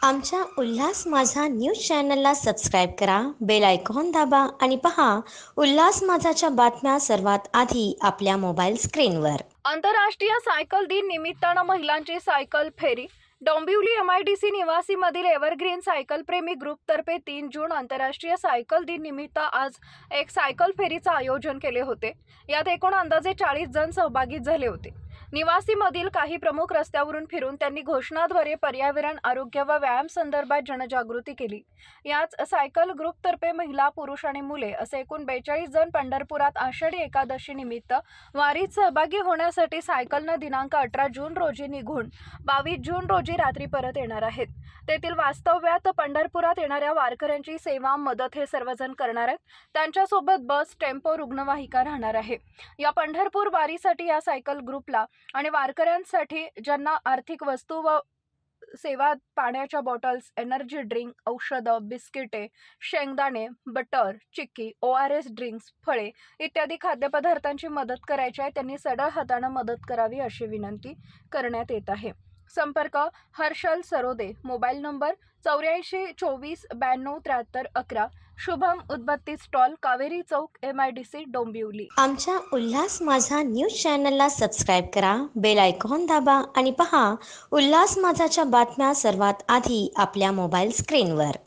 आमच्या उल्हास माझा न्यूज चॅनलला सबस्क्राईब करा, बेल आयकॉन दाबा आणि पहा उल्हास माझाच्या बातम्या सर्वात आधी आपल्या मोबाईल स्क्रीनवर. आंतरराष्ट्रीय सायकल दिन निमित्तानं महिलांची सायकल फेरी. डोंबिवली MIDC निवासीमधील एव्हरग्रीन सायकल प्रेमी ग्रुपतर्फे 3 जून आंतरराष्ट्रीय सायकल दिन निमित्त आज एक सायकल फेरीचं आयोजन केले होते. यात एकूण अंदाजे 40 जण सहभागी झाले होते. निवासीमधील काही प्रमुख रस्त्यावरून फिरून त्यांनी घोषणाद्वारे पर्यावरण, आरोग्य व व्यायाम संदर्भात जनजागृती केली. याच सायकल ग्रुपतर्फे महिला, पुरुष आणि मुले असे एकूण 42 जण पंढरपुरात आषाढी एकादशी निमित्त वारीत सहभागी होण्यासाठी सायकलनं दिनांक 18 जून रोजी निघून 22 जून रोजी रात्री परत येणार आहेत. तेथील वास्तव्यात पंढरपुरात येणाऱ्या वारकऱ्यांची सेवा, मदत हे सर्वजण करणार आहेत. त्यांच्यासोबत बस, टेम्पो, रुग्णवाहिका राहणार आहे. या पंढरपूर वारीसाठी या सायकल ग्रुपला आणि वारकऱ्यांसाठी ज्यांना आर्थिक वस्तू व सेवा, पाण्याच्या बॉटल्स, एनर्जी ड्रिंक, औषधं, बिस्किटे, शेंगदाणे, बटर, चिक्की, ORS ड्रिंक्स, फळे इत्यादी खाद्यपदार्थांची मदत करायची आहे. त्यांनी सढळ हाताने मदत करावी अशी विनंती करण्यात येत आहे. संपर्क हर्षल सरोदे, मोबाईल नंबर 84 24 92 73 11. शुभम उदबत्ती स्टॉल, कावेरी चौक, MIDC, डोंबिवली. आमच्या उल्हास माझा न्यूज चॅनलला सबस्क्राईब करा, बेल आयकॉन दाबा आणि पहा उल्हास माझाच्या बातम्या सर्वात आधी आपल्या मोबाईल स्क्रीनवर.